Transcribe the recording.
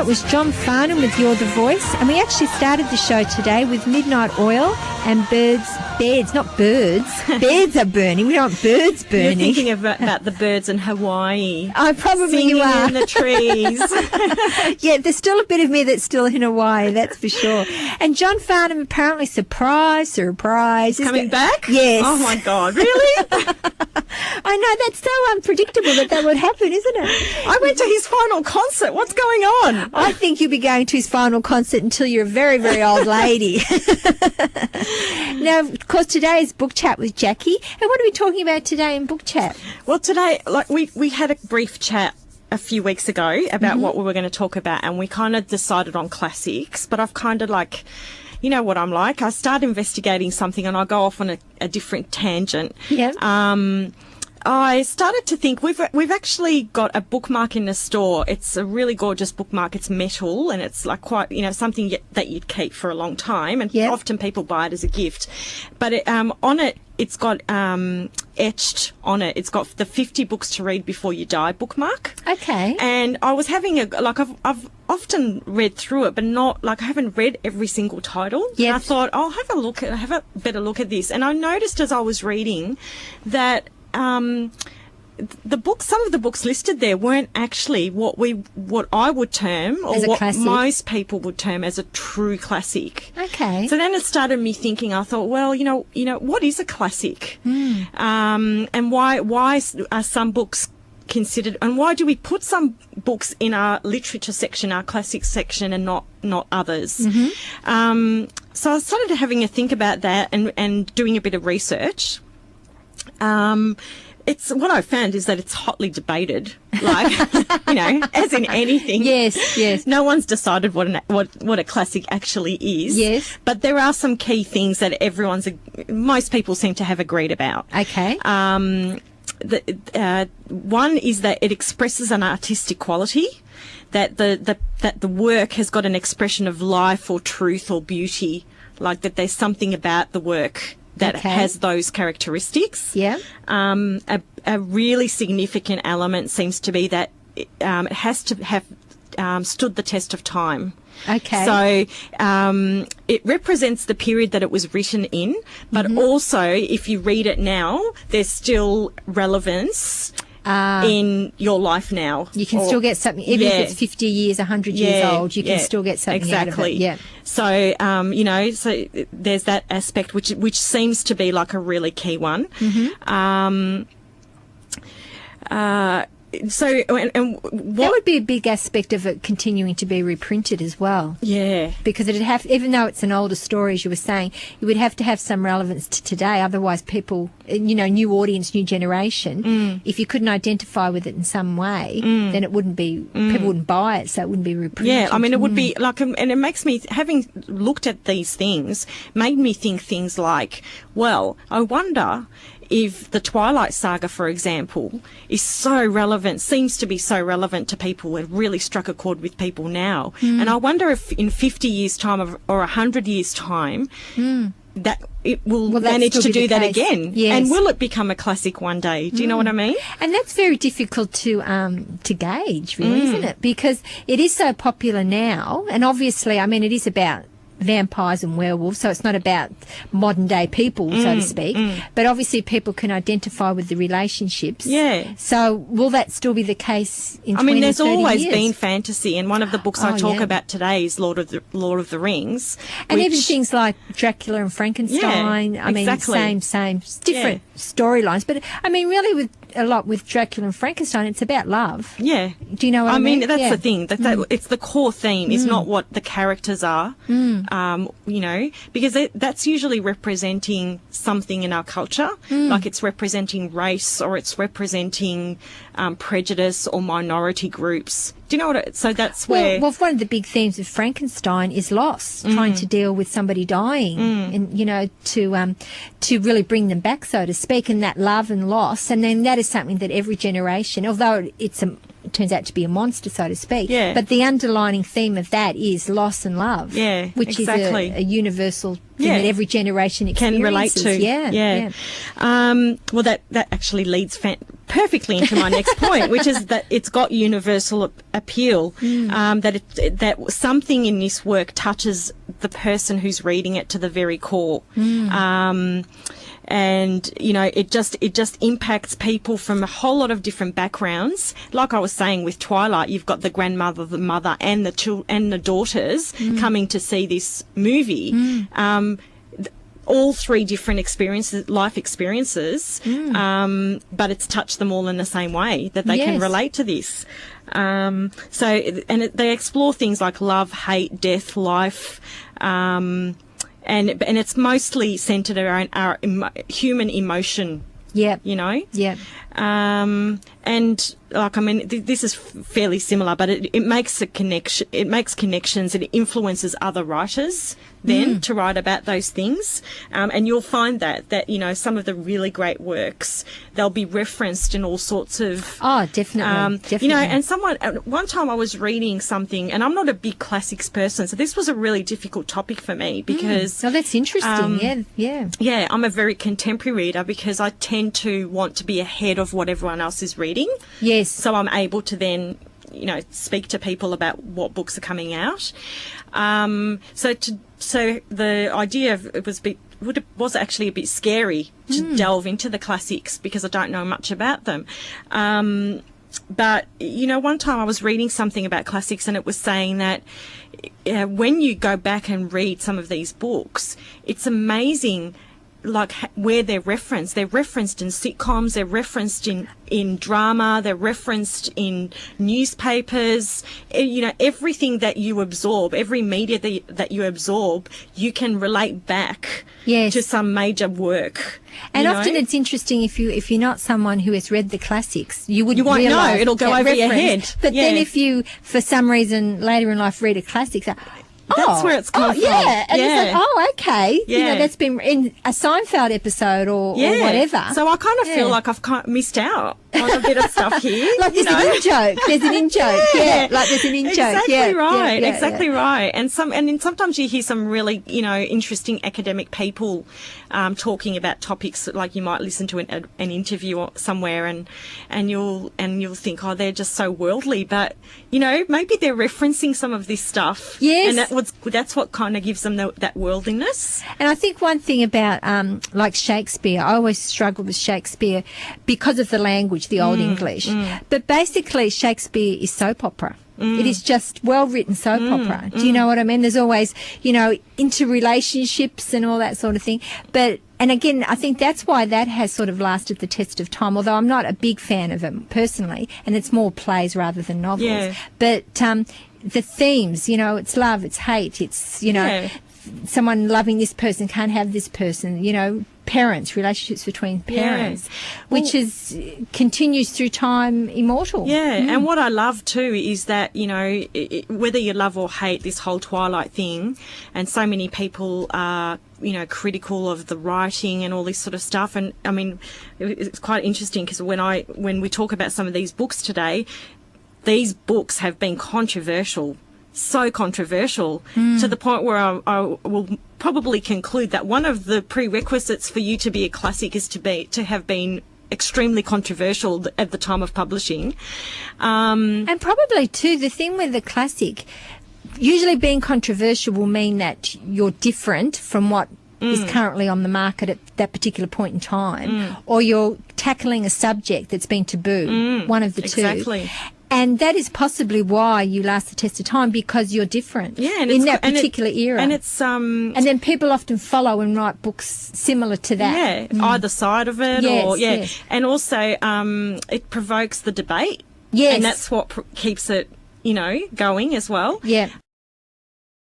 that was John Farnham with You're the Voice. And we actually started the show today with Midnight Oil and beds, not birds. Beds are burning. We don't want birds burning. You're thinking about the birds in Hawaii. Oh, probably singing you are. in the trees. Yeah, there's still a bit of me that's still in Hawaii, that's for sure. And John Farnham apparently, surprise. Coming back? Yes. Oh, my God. Really? I know, that's so unpredictable that would happen, isn't it? I went to his final concert. What's going on? I think you'll be going to his final concert until you're a very, very old lady. Now, of course, today is Book Chat with Jackie. And what are we talking about today in Book Chat? Well, today, we had a brief chat a few weeks ago about what we were going to talk about, and we kind of decided on classics, but I've kind of like... You know what I'm like. I start investigating something and I go off on a different tangent. Yeah. I started to think we've actually got a bookmark in the store. It's a really gorgeous bookmark. It's metal and it's like quite, something that you'd keep for a long time. And often people buy it as a gift. But on it, it's got etched on it. It's got the 50 books to read before you die bookmark. Okay. And I was having I've often read through it, but not I haven't read every single title. Yeah. And I thought I'll have a better look at this. And I noticed as I was reading that some of the books listed there weren't actually what I would term or what classic. Most people would term as a true classic. Okay. So then it started me thinking. I thought, well, what is a classic? And why are some books considered, and why do we put some books in our literature section, our classics section, and not others? So I started having a think about that and doing a bit of research. It's what I found is that it's hotly debated, as in anything. Yes. No one's decided what a classic actually is. Yes. But there are some key things that most people seem to have agreed about. Okay. One is that it expresses an artistic quality, that the work has got an expression of life or truth or beauty, like that there's something about the work that has those characteristics. Yeah. A really significant element seems to be that it has to have stood the test of time. Okay. So it represents the period that it was written in, but also if you read it now, there's still relevance in your life now. You can still get something, even if it's 50 years, 100 years old, you can still get something out of it. Yeah. So, so there's that aspect which seems to be like a really key one. That would be a big aspect of it continuing to be reprinted as well. Yeah. Because it'd have, even though it's an older story, as you were saying, it would have to have some relevance to today. Otherwise, people, new audience, new generation, if you couldn't identify with it in some way, then it wouldn't be, people wouldn't buy it, so it wouldn't be reprinted. Yeah, I mean, it would be like, and it makes me, having looked at these things, made me think things like, well, I wonder if the Twilight Saga, for example, is so relevant, seems to be so relevant to people and really struck a chord with people now. And I wonder if in 50 years' time or 100 years' time, that it will manage to do that again. Yes. And will it become a classic one day? Do you know what I mean? And that's very difficult to gauge, really, isn't it? Because it is so popular now, and obviously, I mean, it is about vampires and werewolves, so it's not about modern day people, so to speak, but obviously people can identify with the relationships. Yeah. So will that still be the case in 20, 30 years? I mean, there's always been fantasy, and one of the books I talk about today is Lord of the Rings. And even things like Dracula and Frankenstein, I mean, same, different storylines, but I mean, really with Dracula and Frankenstein, it's about love. Yeah. Do you know what I mean? That's the thing. It's the core theme. It's not what the characters are. Because that's usually representing something in our culture, like it's representing race or it's representing prejudice or minority groups. Do you know what? So that's where. Well, one of the big themes of Frankenstein is loss, trying to deal with somebody dying, and to really bring them back, so to speak, and that love and loss, and then that is something that every generation, although it's turns out to be a monster, so to speak. Yeah. But the underlining theme of that is loss and love. Yeah, which exactly. is a universal thing Yeah. that every generation experiences. Can relate to. Yeah. Well, that actually leads perfectly into my next point, which is that it's got universal appeal. That something in this work touches the person who's reading it to the very core. And it just impacts people from a whole lot of different backgrounds. Like I was saying with Twilight, you've got the grandmother, the mother, and the daughters coming to see this movie. All three different life experiences, but it's touched them all in the same way that they can relate to this. They explore things like love, hate, death, life. And it's mostly centered around our human emotion. Yeah. Yeah. And this is fairly similar, but it makes a connection. It makes connections. It influences other writers then to write about those things. And you'll find that some of the really great works, they'll be referenced in all sorts of. Oh, definitely. And one time I was reading something, and I'm not a big classics person, so this was a really difficult topic for me because. Oh, that's interesting. Yeah. Yeah, I'm a very contemporary reader because I tend to want to be ahead of what everyone else is reading. Yes. So I'm able to then, speak to people about what books are coming out. So the idea of it was actually a bit scary to delve into the classics because I don't know much about them. But, one time I was reading something about classics and it was saying that when you go back and read some of these books, it's amazing like where they're referenced. They're referenced in sitcoms, they're referenced in drama, they're referenced in newspapers. Everything that you absorb, every media that you absorb, you can relate back to some major work. And often it's interesting if you're not someone who has read the classics, you won't know. It'll go over your head. But then if you, for some reason, later in life read a classic, that's where it's come from. Yeah. And it's like, okay. Yeah. That's been in a Seinfeld episode or whatever. So I kind of feel like I've kind of missed out on a bit of stuff here. Like there's an in-joke. There's an in-joke. Yeah. Like there's an in-joke. Exactly right. Exactly right. And sometimes you hear some really, interesting academic people talking about topics like you might listen to an interview somewhere and you'll think, oh, they're just so worldly. But, maybe they're referencing some of this stuff. Yes. And that's what kind of gives them that worldliness. And I think one thing about like Shakespeare, I always struggle with Shakespeare because of the language, the Old English. But basically Shakespeare is soap opera. It is just well-written soap opera. Do you know what I mean? There's always, interrelationships and all that sort of thing. And again, I think that's why that has sort of lasted the test of time, although I'm not a big fan of it personally, and it's more plays rather than novels. Yeah. But the themes, it's love, it's hate, it's, someone loving this person can't have this person, parents, relationships between parents, which continues through time, immortal. Yeah, and what I love too is that, whether you love or hate this whole Twilight thing, and so many people are, critical of the writing and all this sort of stuff. And I mean, it's quite interesting because when we talk about some of these books today, these books have been controversial. So controversial to the point where I will probably conclude that one of the prerequisites for you to be a classic is to have been extremely controversial at the time of publishing. And probably too, the thing with the classic, usually being controversial will mean that you're different from what is currently on the market at that particular point in time, or you're tackling a subject that's been taboo, one of the two. Exactly. And that is possibly why you last the test of time, because you're different in that particular era. And it's and then people often follow and write books similar to that. Yeah, either side of it, yes. And also it provokes the debate. Yes, and that's what keeps it, going as well. Yeah.